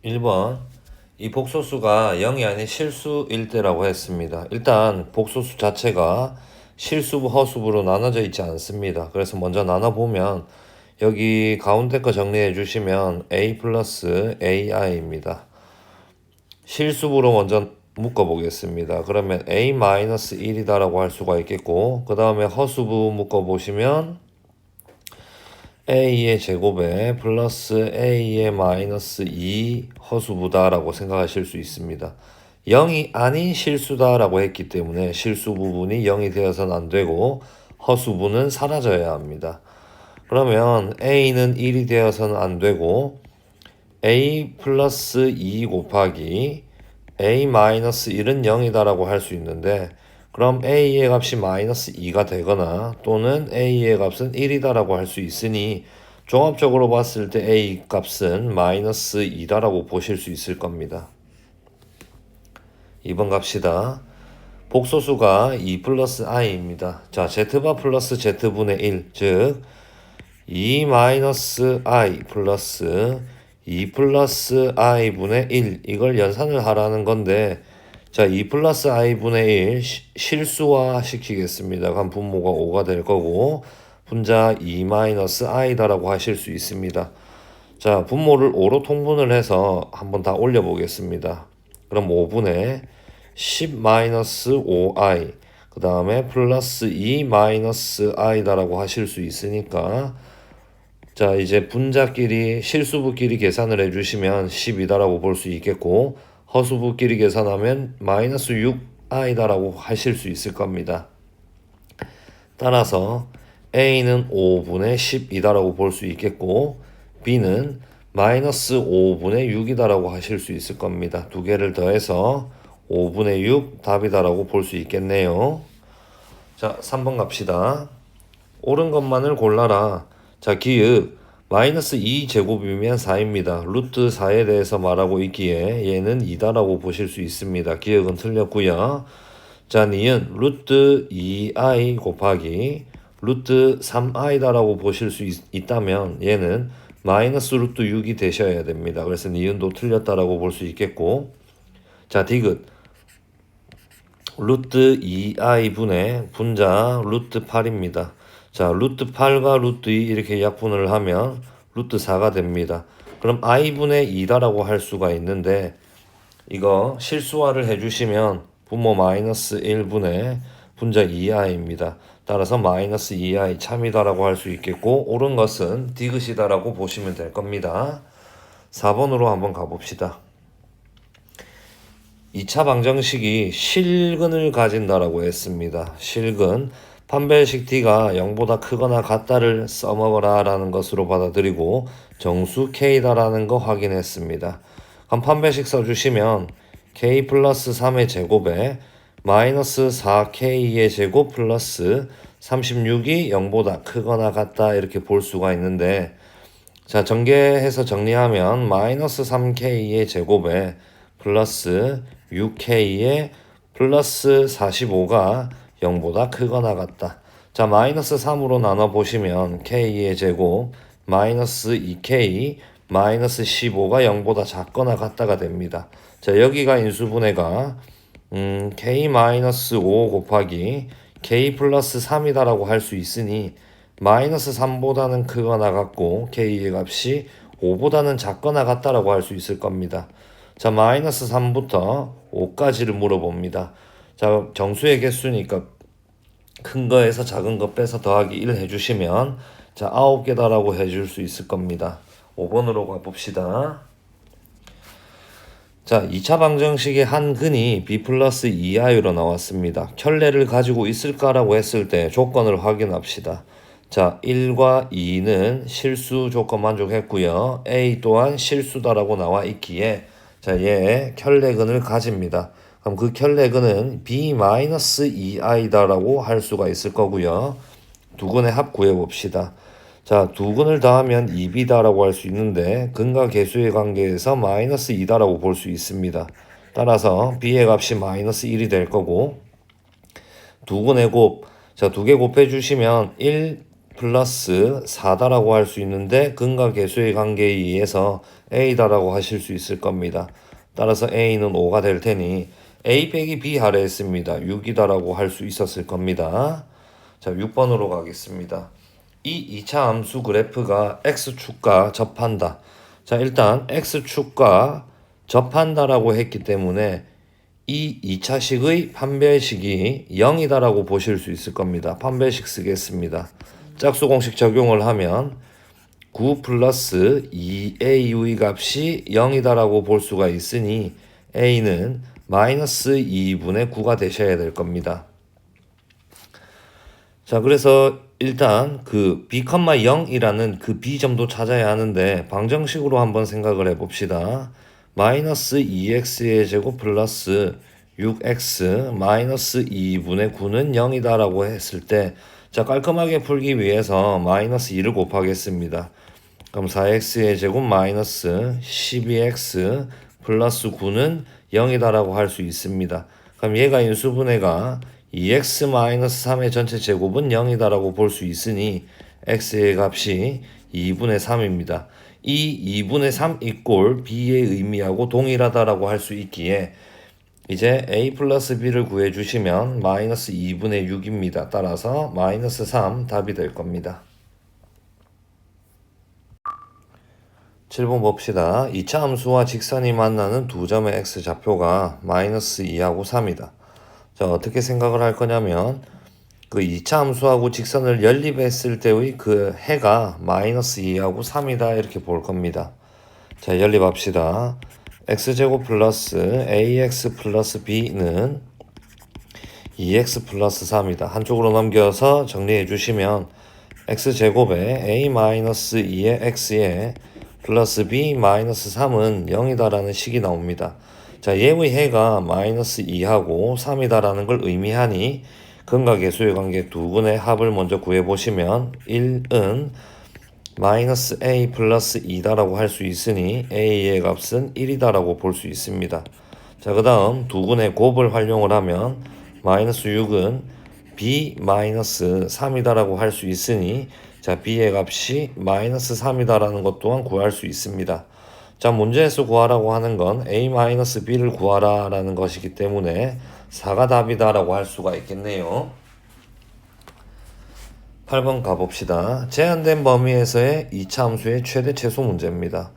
1번 이 복소수가 0이 아닌 실수일 때라고 했습니다. 일단 복소수 자체가 실수부, 허수부로 나눠져 있지 않습니다. 그래서 먼저 나눠보면 여기 가운데 거 정리해 주시면 a 플러스 ai입니다. 실수부로 먼저 묶어 보겠습니다. 그러면 a 마이너스 1이다라고 할 수가 있겠고, 그 다음에 허수부 묶어 보시면 a의 제곱에 플러스 a의 마이너스 2 허수부다라고 생각하실 수 있습니다. 0이 아닌 실수다라고 했기 때문에 실수 부분이 0이 되어서는 안 되고 허수부는 사라져야 합니다. 그러면 a는 1이 되어서는 안 되고 a 플러스 2 곱하기 a 마이너스 1은 0이다라고 할 수 있는데, 그럼 a의 값이 마이너스 2가 되거나 또는 a의 값은 1이다라고 할 수 있으니 종합적으로 봤을 때 a 값은 마이너스 2다라고 보실 수 있을 겁니다. 2번 갑시다. 복소수가 2 플러스 i입니다. 자, z바 플러스 z분의 1, 즉 2 마이너스 i 플러스 2 플러스 i분의 1, 이걸 연산을 하라는 건데, 자, 2 플러스 i분의 1 실수화 시키겠습니다. 그럼 분모가 5가 될 거고 분자 2 마이너스 i다라고 하실 수 있습니다. 자, 분모를 5로 통분을 해서 한번 다 올려 보겠습니다. 그럼 5분의 10 마이너스 5i 그 다음에 플러스 2 마이너스 i다라고 하실 수 있으니까, 자, 이제 분자끼리 실수부끼리 계산을 해주시면 10이다라고 볼 수 있겠고, 허수부끼리 계산하면 마이너스 6i다라고 하실 수 있을 겁니다. 따라서 a는 5분의 10이다라고 볼 수 있겠고, b는 마이너스 5분의 6이다라고 하실 수 있을 겁니다. 두 개를 더해서 5분의 6 답이다라고 볼 수 있겠네요. 자, 3번 갑시다. 옳은 것만을 골라라. 자, 기읍 마이너스 2제곱이면 4입니다. 루트 4에 대해서 말하고 있기에 얘는 2다라고 보실 수 있습니다. 기억은 틀렸고요. 자, 니은 루트 2i 곱하기 루트 3i다라고 보실 수 있다면 얘는 마이너스 루트 6이 되셔야 됩니다. 그래서 니은도 틀렸다라고 볼 수 있겠고, 자, 디귿 루트 2i분의 분자 루트 8입니다. 자, 루트 8과 루트 2 이렇게 약분을 하면 루트 4가 됩니다. 그럼 i분의 2다라고 할 수가 있는데, 이거 실수화를 해주시면 분모 마이너스 1분의 분자 2i입니다. 따라서 마이너스 2i 참이다라고 할 수 있겠고, 옳은 것은 디귿이다라고 보시면 될 겁니다. 4번으로 한번 가봅시다. 2차 방정식이 실근을 가진다라고 했습니다. 실근, 판별식 t가 0보다 크거나 같다를 써먹어라 라는 것으로 받아들이고 정수 k다라는 거 확인했습니다. 그럼 판별식 써주시면 k 플러스 3의 제곱에 마이너스 4k의 제곱 플러스 36이 0보다 크거나 같다 이렇게 볼 수가 있는데, 자, 전개해서 정리하면 마이너스 3k의 제곱에 플러스 6k의 플러스 45가 0보다 크거나 같다. 자, 마이너스 3으로 나눠보시면 k의 제곱 마이너스 2k 마이너스 15가 0보다 작거나 같다가 됩니다. 자, 여기가 인수분해가 k 마이너스 5 곱하기 k 플러스 3이다라고 할 수 있으니 마이너스 3보다는 크거나 같고 k의 값이 5보다는 작거나 같다라고 할 수 있을 겁니다. 자, 마이너스 3부터 5까지를 물어봅니다. 자, 정수의 개수니까 큰 거에서 작은 거 빼서 더하기 1 해주시면, 자, 9개다라고 해줄 수 있을 겁니다. 5번으로 가봅시다. 자, 2차 방정식의 한 근이 b 플러스 2i로 나왔습니다. 켤레를 가지고 있을까라고 했을 때 조건을 확인합시다. 자, 1과 2는 실수 조건 만족했고요. a 또한 실수다라고 나와 있기에, 자, 얘 켤레근을 가집니다. 그럼 그 켤레근은 b-2i다라고 할 수가 있을 거고요. 두 근의 합 구해봅시다. 자, 두 근을 더하면 2b다라고 할 수 있는데 근과 계수의 관계에서 마이너스 2다라고 볼 수 있습니다. 따라서 b의 값이 마이너스 1이 될 거고, 두 근의 곱, 자, 두 개 곱해 주시면 1 플러스 4다라고 할 수 있는데 근과 계수의 관계에 의해서 a다라고 하실 수 있을 겁니다. 따라서 a는 5가 될 테니 a 빼기 b 하려 했습니다. 6이다라고 할 수 있었을 겁니다. 자, 6번으로 가겠습니다. 이 2차 함수 그래프가 x축과 접한다. 자, 일단 x축과 접한다라고 했기 때문에 이 2차식의 판별식이 0이다라고 보실 수 있을 겁니다. 판별식 쓰겠습니다. 짝수 공식 적용을 하면 9 플러스 2au의 값이 0이다라고 볼 수가 있으니 a는 마이너스 2분의 9가 되셔야 될 겁니다. 자, 그래서 일단 그 b, 0이라는 그 b점도 찾아야 하는데 방정식으로 한번 생각을 해봅시다. 마이너스 2x의 제곱 플러스 6x 마이너스 2분의 9는 0이다라고 했을 때, 자, 깔끔하게 풀기 위해서 마이너스 2를 곱하겠습니다. 그럼 4x의 제곱 마이너스 12x 플러스 9는 0이다라고 할 수 있습니다. 그럼 얘가 인수분해가 2x-3의 전체 제곱은 0이다라고 볼 수 있으니 x의 값이 2분의 3입니다. 이 2분의 3 이꼴 b의 의미하고 동일하다라고 할 수 있기에 이제 a 플러스 b를 구해주시면 마이너스 2분의 6입니다. 따라서 마이너스 3 답이 될 겁니다. 7번 봅시다. 2차 함수와 직선이 만나는 두 점의 x좌표가 마이너스 2하고 3이다. 자, 어떻게 생각을 할 거냐면 그 2차 함수하고 직선을 연립했을 때의 그 해가 마이너스 2하고 3이다 이렇게 볼 겁니다. 자, 연립합시다. x제곱 플러스 ax 플러스 b는 2x 플러스 3이다. 한쪽으로 넘겨서 정리해 주시면 x제곱에 a 마이너스 2의 x에 플러스 b 마이너스 3은 0이다라는 식이 나옵니다. 자, 얘의 해가 마이너스 2하고 3이다라는 걸 의미하니 근과 계수의 관계 두 분의 합을 먼저 구해보시면 1은 마이너스 a 플러스 2다라고 할 수 있으니 a의 값은 1이다라고 볼 수 있습니다. 자, 그 다음 두 분의 곱을 활용을 하면 마이너스 6은 b 마이너스 3이다라고 할 수 있으니 자, b의 값이 마이너스 3이다라는 것 또한 구할 수 있습니다. 자, 문제에서 구하라고 하는 건 a-b를 구하라 라는 것이기 때문에 4가 답이다라고 할 수가 있겠네요. 8번 가봅시다. 제한된 범위에서의 2차 함수의 최대 최소 문제입니다.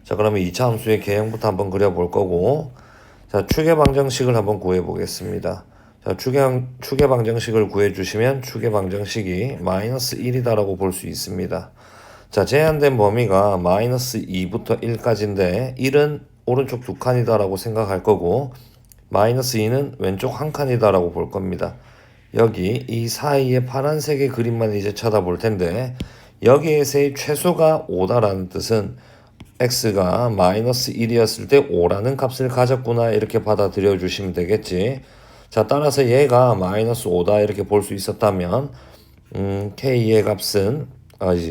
자, 그러면 2차 함수의 개형부터 한번 그려볼 거고, 자, 추계 방정식을 한번 구해 보겠습니다. 자, 추계 방정식을 구해주시면 추계 방정식이 마이너스 1이다라고 볼 수 있습니다. 자, 제한된 범위가 마이너스 2부터 1까지인데 1은 오른쪽 두 칸이다라고 생각할 거고 마이너스 2는 왼쪽 한 칸이다라고 볼 겁니다. 여기 이 사이에 파란색의 그림만 이제 쳐다볼 텐데 여기에서의 최소가 5다라는 뜻은 x가 마이너스 1이었을 때 5라는 값을 가졌구나 이렇게 받아들여 주시면 되겠지. 자, 따라서 얘가 마이너스 5다 이렇게 볼 수 있었다면 k의 값은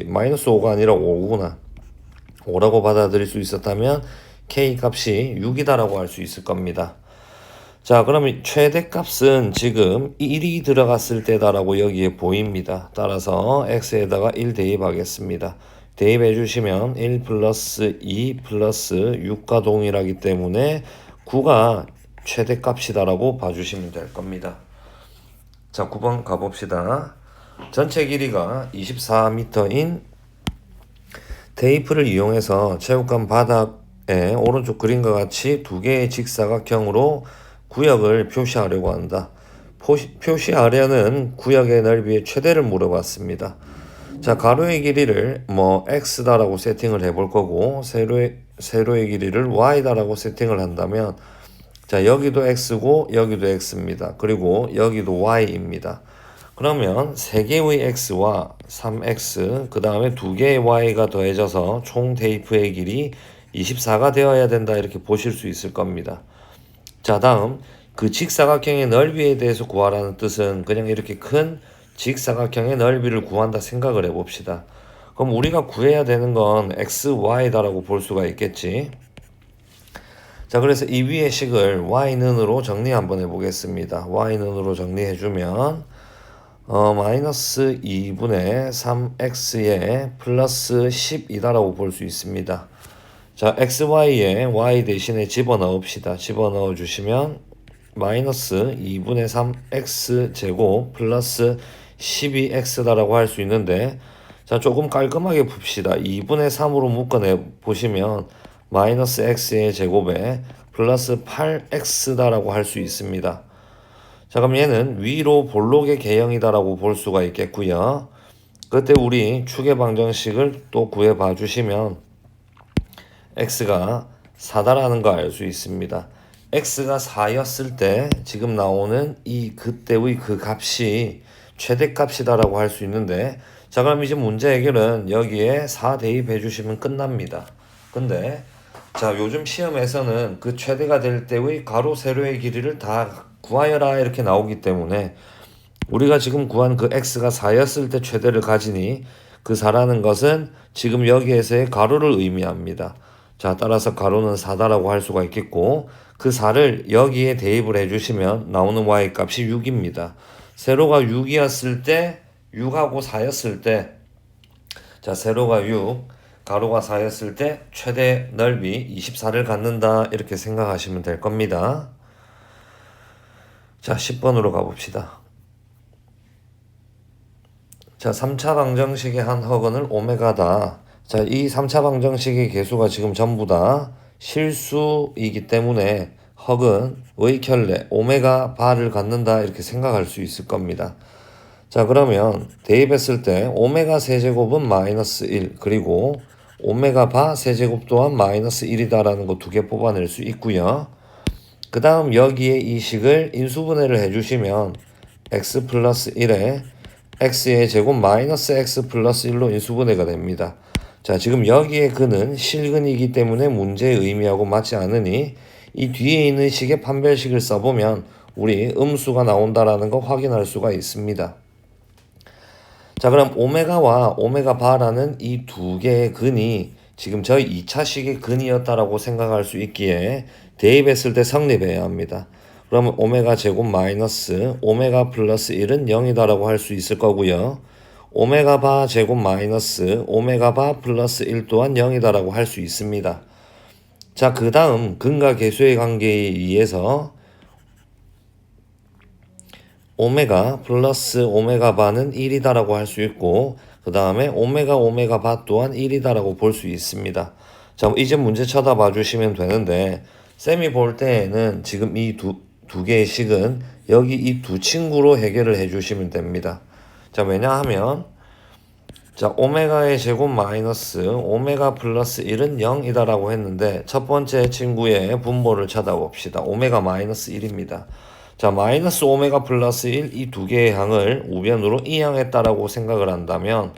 마이너스 5가 아니라 5구나 5라고 받아들일 수 있었다면 k 값이 6이다라고 할 수 있을 겁니다. 자, 그러면 최대값은 지금 1이 들어갔을 때다라고 여기에 보입니다. 따라서 x에다가 1 대입하겠습니다. 대입해 주시면 1 플러스 2 플러스 6과 동일하기 때문에 9가 최대값이다라고 봐주시면 될 겁니다. 자, 9번 가봅시다. 전체 길이가 24m인 테이프를 이용해서 체육관 바닥에 오른쪽 그림과 같이 두 개의 직사각형으로 구역을 표시하려고 한다. 표시하려는 구역의 넓이의 최대를 물어봤습니다. 자, 가로의 길이를 x다라고 세팅을 해볼 거고 세로의 길이를 y다라고 세팅을 한다면 자, 여기도 x고 여기도 x입니다. 그리고 여기도 y입니다. 그러면 3개의 x와 3x 그 다음에 2개의 y가 더해져서 총 테이프의 길이 24가 되어야 된다 이렇게 보실 수 있을 겁니다. 자, 다음 그 직사각형의 넓이에 대해서 구하라는 뜻은 그냥 이렇게 큰 직사각형의 넓이를 구한다 생각을 해봅시다. 그럼 우리가 구해야 되는 건 x, y다라고 볼 수가 있겠지. 자, 그래서 이 위의 식을 y는으로 정리 한번 해보겠습니다. y는으로 정리해주면 마이너스 2분의 3x에 플러스 10이다라고 볼 수 있습니다. 자, xy에 y 대신에 집어넣읍시다. 집어넣어 주시면 마이너스 2분의 3x제곱 플러스 12x다라고 할 수 있는데, 자, 조금 깔끔하게 풉시다. 2분의 3으로 묶어내 보시면 마이너스 x의 제곱에 플러스 8x다라고 할 수 있습니다. 자, 그럼 얘는 위로 볼록의 개형이다라고 볼 수가 있겠고요. 그때 우리 축의 방정식을 또 구해 봐 주시면 x가 4다라는 거 알 수 있습니다. x가 4였을 때 지금 나오는 이 그때의 그 값이 최대값이다라고 할 수 있는데, 자, 그럼 이제 문제 해결은 여기에 4 대입해 주시면 끝납니다. 근데 자, 요즘 시험에서는 그 최대가 될 때의 가로 세로의 길이를 다 구하여라 이렇게 나오기 때문에 우리가 지금 구한 그 x가 4였을 때 최대를 가지니 그 4라는 것은 지금 여기에서의 가로를 의미합니다. 자, 따라서 가로는 4다라고 할 수가 있겠고, 그 4를 여기에 대입을 해주시면 나오는 y 값이 6입니다. 세로가 6이었을 때, 6하고 4였을 때, 자, 세로가 6, 가로가 4였을 때 최대 넓이 24를 갖는다 이렇게 생각하시면 될 겁니다. 자, 10번으로 가봅시다. 자, 3차 방정식의 한 허근을 오메가다. 자, 이 3차 방정식의 개수가 지금 전부 다 실수이기 때문에 허근의 켤레 오메가 바를 갖는다 이렇게 생각할 수 있을 겁니다. 자, 그러면 대입했을 때 오메가 세제곱은 마이너스 1, 그리고 오메가 바 세제곱 또한 마이너스 1이다라는 거 두 개 뽑아낼 수 있고요. 그 다음 여기에 이 식을 인수분해를 해주시면 x 플러스 1에 x의 제곱 마이너스 x 플러스 1로 인수분해가 됩니다. 자, 지금 여기에 근은 실근이기 때문에 문제의 의미하고 맞지 않으니 이 뒤에 있는 식의 판별식을 써보면 우리 음수가 나온다라는 거 확인할 수가 있습니다. 자, 그럼 오메가와 오메가 바라는 이 두 개의 근이 지금 저희 2차식의 근이었다라고 생각할 수 있기에 대입했을 때 성립해야 합니다. 그러면 오메가 제곱 마이너스 오메가 플러스 1은 0이다라고 할 수 있을 거고요. 오메가 바 제곱 마이너스 오메가 바 플러스 1 또한 0이다라고 할 수 있습니다. 자, 그 다음 근과 계수의 관계에 의해서 오메가 플러스 오메가 바는 1이다라고 할 수 있고, 그 다음에 오메가 바 또한 1이다라고 볼 수 있습니다. 자, 이제 문제 쳐다봐 주시면 되는데, 쌤이 볼 때에는 지금 이 두 개의 식은 여기 이 두 친구로 해결을 해 주시면 됩니다. 자, 왜냐하면 자, 오메가의 제곱 마이너스 오메가 플러스 1은 0이다라고 했는데 첫 번째 친구의 분모를 찾아봅시다. 오메가 마이너스 1입니다. 자, 마이너스 오메가 플러스 1 이 두 개의 항을 우변으로 이항했다라고 생각을 한다면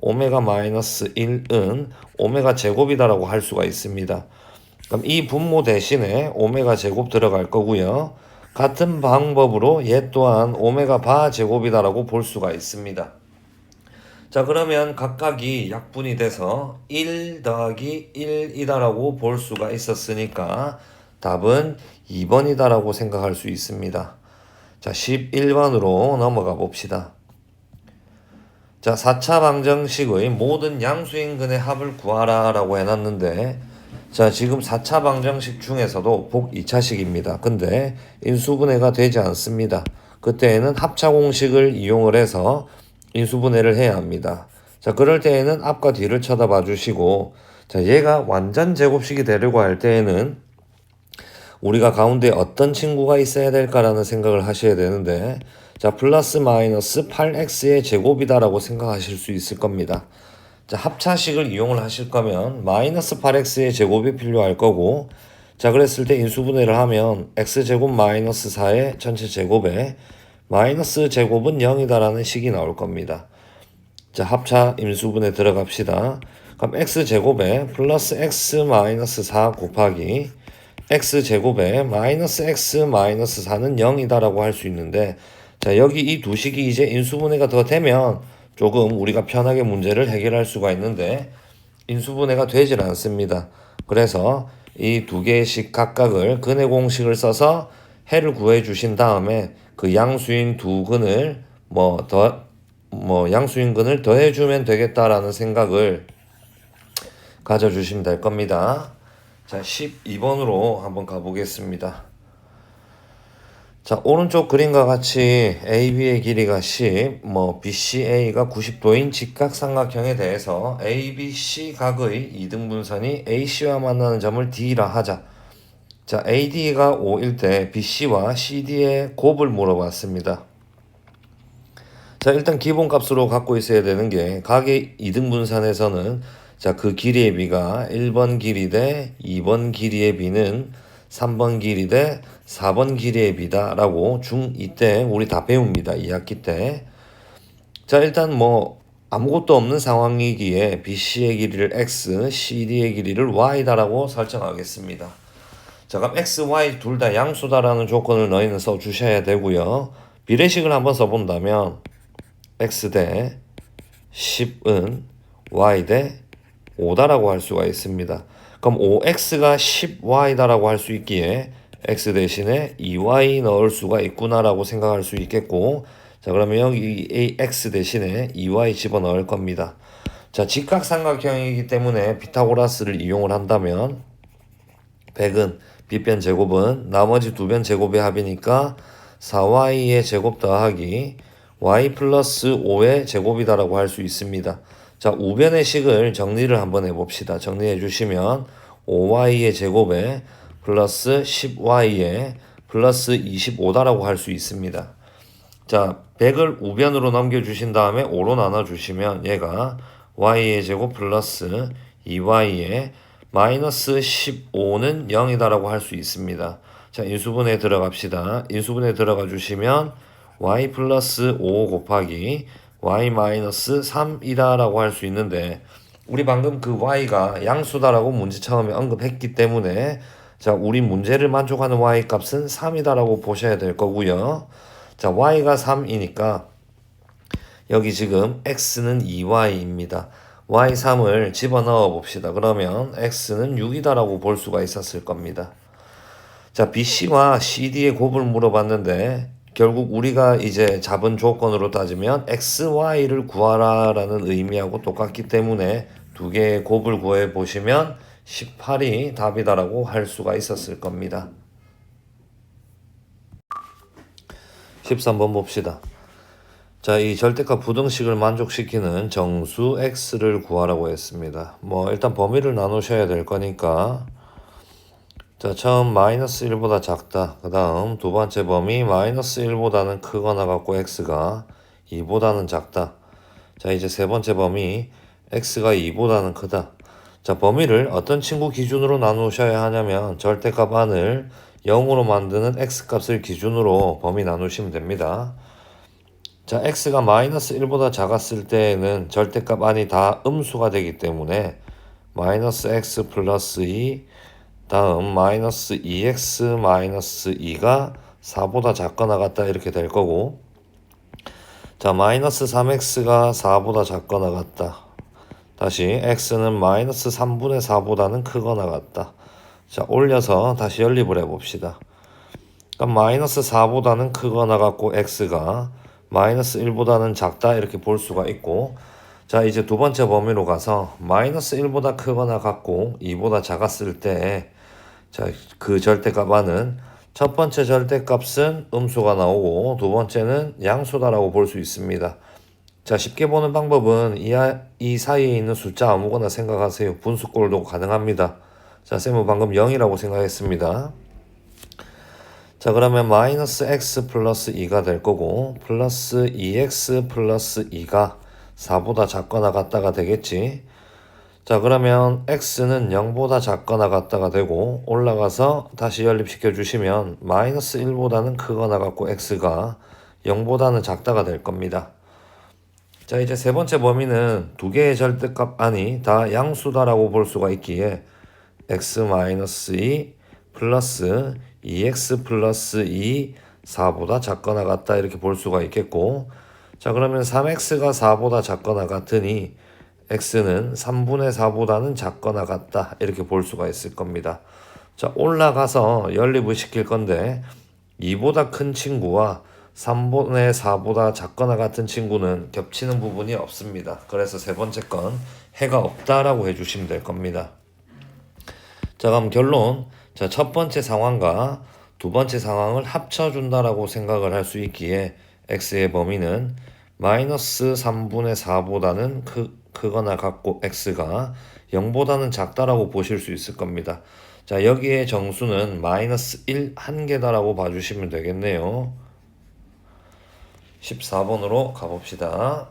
오메가 마이너스 1은 오메가 제곱이다라고 할 수가 있습니다. 그럼 이 분모 대신에 오메가 제곱 들어갈 거고요. 같은 방법으로 얘 또한 오메가 바 제곱이다라고 볼 수가 있습니다. 자, 그러면 각각이 약분이 돼서 1 더하기 1이다라고 볼 수가 있었으니까 답은 2번이다라고 생각할 수 있습니다. 자, 11번으로 넘어가 봅시다. 자, 4차 방정식의 모든 양수인근의 합을 구하라 라고 해놨는데, 자, 지금 4차 방정식 중에서도 복 2차식입니다. 근데 인수분해가 되지 않습니다. 그때에는 합차 공식을 이용을 해서 인수분해를 해야 합니다. 자, 그럴 때에는 앞과 뒤를 쳐다봐 주시고, 자, 얘가 완전 제곱식이 되려고 할 때에는 우리가 가운데 어떤 친구가 있어야 될까라는 생각을 하셔야 되는데, 자, 플러스 마이너스 8x의 제곱이다라고 생각하실 수 있을 겁니다. 자, 합차식을 이용을 하실 거면 마이너스 8x의 제곱이 필요할 거고, 자, 그랬을 때 인수분해를 하면 x제곱 마이너스 4의 전체 제곱에 마이너스 제곱은 0이다라는 식이 나올 겁니다. 자, 합차 인수분해 들어갑시다. 그럼 x제곱에 플러스 x 마이너스 4 곱하기 x제곱에 마이너스 x 마이너스 4는 0이다라고 할 수 있는데, 자, 여기 이 두 식이 이제 인수분해가 더 되면 조금 우리가 편하게 문제를 해결할 수가 있는데 인수분해가 되질 않습니다. 그래서 이 두 개의 식 각각을 근의 공식을 써서 해를 구해 주신 다음에 그 양수인 두 근을 양수인근을 더해주면 되겠다라는 생각을 가져주시면 될 겁니다. 자, 12번으로 한번 가보겠습니다. 자, 오른쪽 그림과 같이 AB의 길이가 10, BCA가 90도인 직각삼각형에 대해서 ABC 각의 이등분선이 AC와 만나는 점을 D라 하자. 자, AD가 5일 때 BC와 CD의 곱을 물어봤습니다. 자, 일단 기본값으로 갖고 있어야 되는 게 각의 이등분선에서는 자, 그 길이의 비가 1번 길이 대 2번 길이의 비는 3번 길이 대 4번 길이의 비다 라고 중2 때 우리 다 배웁니다. 2학기 때. 자, 일단 아무것도 없는 상황이기에 BC의 길이를 X, CD의 길이를 Y다 라고 설정하겠습니다. 자, 그럼 X, Y 둘 다 양수다라는 조건을 너희는 써주셔야 되고요. 비례식을 한번 써본다면 X 대 10은 Y 대 5다라고 할 수가 있습니다. 그럼 5x가 10y다라고 할 수 있기에 x 대신에 2y 넣을 수가 있구나라고 생각할 수 있겠고, 자, 그러면 여기 x 대신에 2y 집어넣을 겁니다. 자, 직각삼각형이기 때문에 피타고라스를 이용을 한다면 100은 빗변 제곱은 나머지 두 변 제곱의 합이니까 4y의 제곱 더하기 y 플러스 5의 제곱이다라고 할 수 있습니다. 자, 우변의 식을 정리를 한번 해봅시다. 정리해 주시면 5y의 제곱에 플러스 10y의 플러스 25다라고 할 수 있습니다. 자, 100을 우변으로 넘겨주신 다음에 5로 나눠주시면 얘가 y의 제곱 플러스 2y의 마이너스 15는 0이다라고 할 수 있습니다. 자, 인수분해 들어갑시다. 인수분해 들어가 주시면 y 플러스 5 곱하기 y 마이너스 3이다라고 할 수 있는데, 우리 방금 그 y가 양수다라고 문제 처음에 언급했기 때문에 자, 우리 문제를 만족하는 y 값은 3이다라고 보셔야 될 거고요. 자, y가 3이니까 여기 지금 x는 2y입니다. y 3을 집어넣어 봅시다. 그러면 x는 6이다라고 볼 수가 있었을 겁니다. 자, BC와 CD의 곱을 물어봤는데 결국 우리가 이제 잡은 조건으로 따지면 XY를 구하라라는 의미하고 똑같기 때문에 두 개의 곱을 구해 보시면 18이 답이다라고 할 수가 있었을 겁니다. 13번 봅시다. 자, 이 절대값 부등식을 만족시키는 정수 X를 구하라고 했습니다. 일단 범위를 나누셔야 될 거니까, 자, 처음 마이너스 1보다 작다. 그 다음 두 번째 범위 마이너스 1보다는 크거나 같고 x가 2보다는 작다. 자, 이제 세 번째 범위 x가 2보다는 크다. 자, 범위를 어떤 친구 기준으로 나누셔야 하냐면 절대값 안을 0으로 만드는 x값을 기준으로 범위 나누시면 됩니다. 자, x가 마이너스 1보다 작았을 때에는 절대값 안이 다 음수가 되기 때문에 마이너스 x 플러스 2 다음 마이너스 2x 마이너스 2가 4보다 작거나 같다 이렇게 될 거고, 자, 마이너스 3x가 4보다 작거나 같다. 다시 x는 마이너스 3분의 4보다는 크거나 같다. 자, 올려서 다시 연립을 해봅시다. 그럼 마이너스 4보다는 크거나 같고 x가 마이너스 1보다는 작다 이렇게 볼 수가 있고, 자, 이제 두 번째 범위로 가서 마이너스 1보다 크거나 같고 2보다 작았을 때 자, 그 절대값 안은 첫 번째 절대값은 음수가 나오고 두 번째는 양수다라고 볼 수 있습니다. 자, 쉽게 보는 방법은 이 사이에 있는 숫자 아무거나 생각하세요. 분수꼴도 가능합니다. 자, 쌤은 방금 0이라고 생각했습니다. 자, 그러면 마이너스 x 플러스 2가 될 거고 플러스 2x 플러스 2가 4보다 작거나 같다가 되겠지. 자, 그러면 x는 0보다 작거나 같다가 되고 올라가서 다시 연립시켜 주시면 마이너스 1보다는 크거나 같고 x가 0보다는 작다가 될 겁니다. 자, 이제 세 번째 범위는 두 개의 절대값 안이 다 양수다라고 볼 수가 있기에 x-2 플러스 2x 플러스 2 4보다 작거나 같다 이렇게 볼 수가 있겠고, 자, 그러면 3x가 4보다 작거나 같으니 x는 3분의 4보다는 작거나 같다 이렇게 볼 수가 있을 겁니다. 자, 올라가서 연립을 시킬 건데 2보다 큰 친구와 3분의 4보다 작거나 같은 친구는 겹치는 부분이 없습니다. 그래서 세 번째 건 해가 없다라고 해주시면 될 겁니다. 자, 그럼 결론. 자, 첫 번째 상황과 두 번째 상황을 합쳐준다라고 생각을 할 수 있기에 x의 범위는 마이너스 3분의 4보다는 크거나 같고 x가 0보다는 작다라고 보실 수 있을 겁니다. 자, 여기에 정수는 마이너스 1 한 개다라고 봐주시면 되겠네요. 14번으로 가봅시다.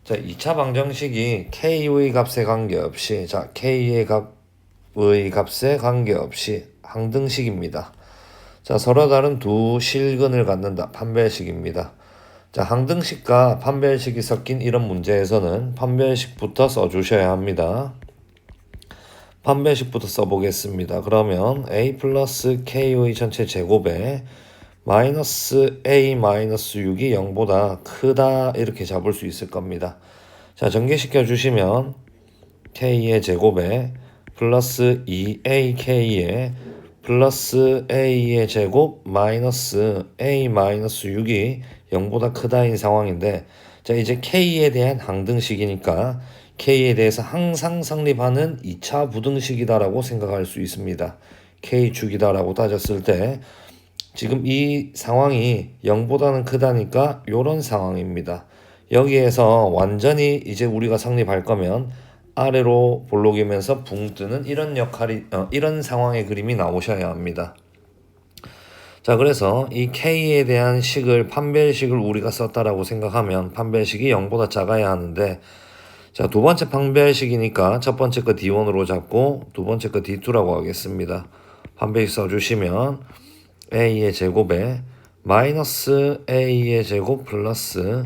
자, 2차 방정식이 k의 값에 관계없이, 자, k의 값에 관계없이 항등식입니다. 자, 서로 다른 두 실근을 갖는다. 판별식입니다. 자, 항등식과 판별식이 섞인 이런 문제에서는 판별식부터 써주셔야 합니다. 판별식부터 써보겠습니다. 그러면 a 플러스 k의 전체 제곱에 마이너스 a 마이너스 6이 0보다 크다 이렇게 잡을 수 있을 겁니다. 자, 전개시켜 주시면 k의 제곱에 플러스 2ak의 플러스 a의 제곱 마이너스 a 마이너스 6이 0보다 크다인 상황인데, 자, 이제 k에 대한 항등식이니까 k에 대해서 항상 성립하는 2차 부등식이다라고 생각할 수 있습니다. k축이다라고 따졌을 때 지금 이 상황이 0보다는 크다니까 요런 상황입니다. 여기에서 완전히 이제 우리가 성립할 거면 아래로 볼록이면서 붕 뜨는 이런 이런 상황의 그림이 나오셔야 합니다. 자, 그래서 이 k에 대한 식을 판별식을 우리가 썼다라고 생각하면 판별식이 0보다 작아야 하는데, 자, 두 번째 판별식이니까 첫 번째 거 D1으로 잡고 두 번째 거 D2라고 하겠습니다. 판별식 써주시면 a의 제곱에 마이너스 a의 제곱 플러스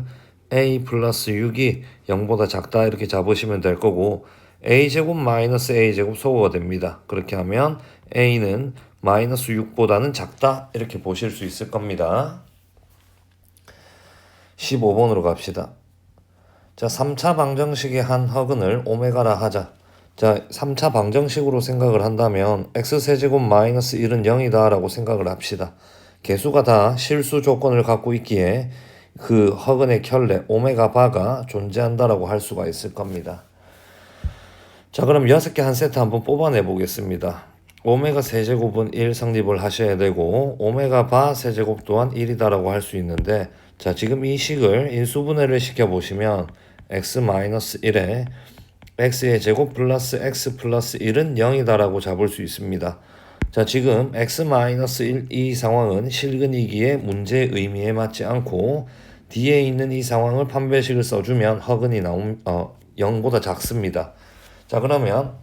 a 플러스 6이 0보다 작다 이렇게 잡으시면 될 거고, a제곱 마이너스 a제곱 소거가 됩니다. 그렇게 하면 a는 마이너스 6보다는 작다 이렇게 보실 수 있을 겁니다. 15번으로 갑시다. 자, 3차 방정식의 한 허근을 오메가라 하자. 자, 3차 방정식으로 생각을 한다면 x세제곱 마이너스 1은 0이다 라고 생각을 합시다. 개수가 다 실수 조건을 갖고 있기에 그 허근의 켤레 오메가 바가 존재한다라고 할 수가 있을 겁니다. 자, 그럼 6개 한 세트 한번 뽑아내 보겠습니다. 오메가 세제곱은 1 성립을 하셔야 되고 오메가 바 세제곱 또한 1이다라고 할 수 있는데, 자, 지금 이 식을 인수분해를 시켜보시면 x-1에 x의 제곱 플러스 x 플러스 1은 0이다라고 잡을 수 있습니다. 자, 지금 x-1 이 상황은 실근이기에 문제의 의미에 맞지 않고 뒤에 있는 이 상황을 판별식을 써주면 허근이 0보다 작습니다. 자, 그러면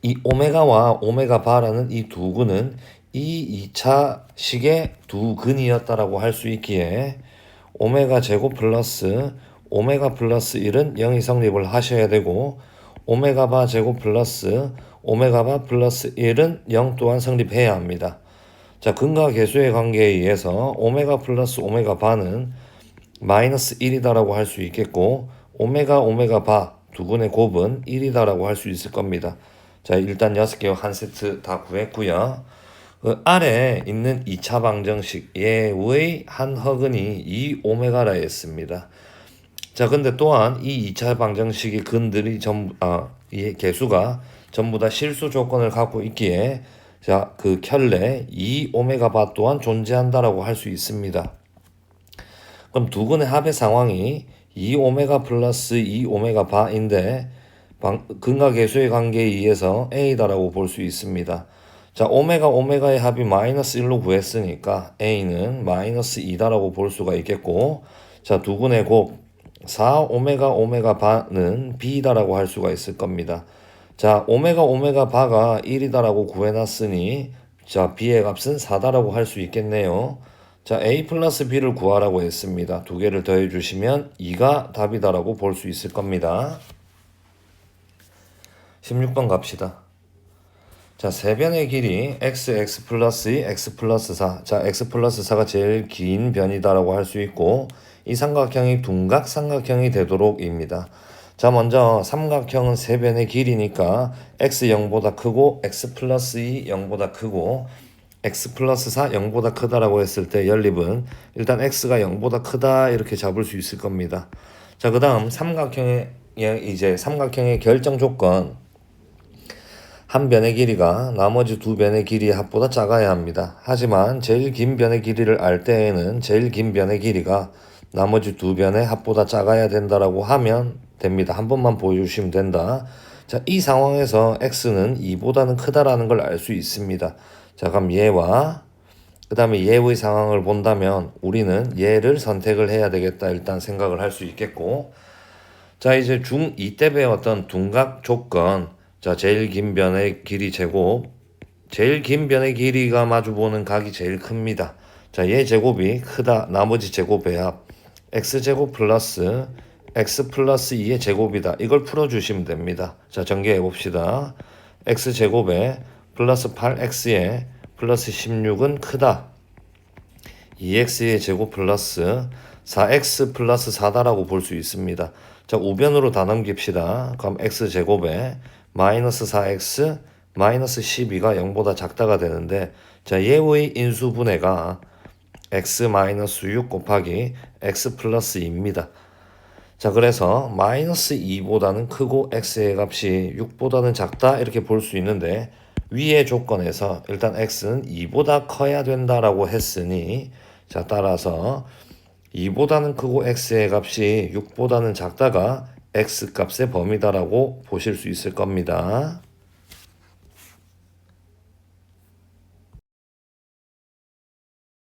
이 오메가와 오메가 바라는 이 두 근은 이 2차 식의 두 근이었다라고 할 수 있기에 오메가 제곱 플러스 오메가 플러스 1은 0이 성립을 하셔야 되고 오메가 바 제곱 플러스 오메가 바 플러스 1은 0 또한 성립해야 합니다. 자, 근과 계수의 관계에 의해서 오메가 플러스 오메가 바는 마이너스 1이다라고 할 수 있겠고 오메가 바 두 근의 곱은 1이다라고 할 수 있을 겁니다. 자, 일단 6개 한 세트 다 구했고요. 그 아래에 있는 2차 방정식 예의 한 허근이 이 오메가라 했습니다. 자, 근데 또한 이 2차 방정식의 근들이 이 개수가 전부 다 실수 조건을 갖고 있기에, 자, 그 켤레 이 오메가 바 또한 존재한다라고 할 수 있습니다. 그럼 두 근의 합의 상황이 2 오메가 플러스 2 오메가 바인데 근과 계수의 관계에 의해서 a다라고 볼 수 있습니다. 자, 오메가의 합이 마이너스 1로 구했으니까 a는 마이너스 2다라고 볼 수가 있겠고, 자, 두 근의 곱 4 오메가 바는 b다라고 할 수가 있을 겁니다. 자, 오메가 바가 1이다라고 구해놨으니 자, b의 값은 4다라고 할 수 있겠네요. 자, a 플러스 b를 구하라고 했습니다. 두 개를 더해 주시면 2가 답이다라고 볼 수 있을 겁니다. 16번 갑시다. 자, 세변의 길이 x 플러스 2, x 플러스 4. 자, x 플러스 4가 제일 긴 변이다라고 할 수 있고 이 삼각형이 둔각 삼각형이 되도록입니다. 자, 먼저 삼각형은 세변의 길이니까 x 0보다 크고 x 플러스 2 0보다 크고 x 플러스 4 0보다 크다라고 했을 때 연립은 일단 x가 0보다 크다 이렇게 잡을 수 있을 겁니다. 자, 그다음 삼각형의 결정 조건. 한 변의 길이가 나머지 두 변의 길이의 합보다 작아야 합니다. 하지만 제일 긴 변의 길이를 알 때에는 제일 긴 변의 길이가 나머지 두 변의 합보다 작아야 된다라고 하면 됩니다. 한 번만 보여주시면 된다. 자, 이 상황에서 x는 2보다는 크다라는 걸 알 수 있습니다. 자, 그럼 얘와 그 다음에 얘의 상황을 본다면 우리는 얘를 선택을 해야 되겠다 일단 생각을 할 수 있겠고, 자, 이제 중2 때 배웠던 둔각 조건. 자, 제일 긴 변의 길이 제곱. 제일 긴 변의 길이가 마주보는 각이 제일 큽니다. 자, 얘 제곱이 크다. 나머지 제곱의 합. x제곱 플러스 x 플러스 2의 제곱이다. 이걸 풀어주시면 됩니다. 자, 전개해 봅시다. x제곱에 플러스 8x에 플러스 16은 크다. 2x의 제곱 플러스 4x 플러스 4다라고 볼 수 있습니다. 자, 우변으로 다 넘깁시다. 그럼 x제곱에 마이너스 4x 마이너스 12가 0보다 작다가 되는데, 자, 얘의 인수분해가 x 마이너스 6 곱하기 x 플러스 2입니다. 자, 그래서 마이너스 2보다는 크고 x의 값이 6보다는 작다 이렇게 볼 수 있는데, 위의 조건에서 일단 x는 2보다 커야 된다라고 했으니, 자, 따라서 2보다는 크고 x의 값이 6보다는 작다가 x 값의 범위다라고 보실 수 있을 겁니다.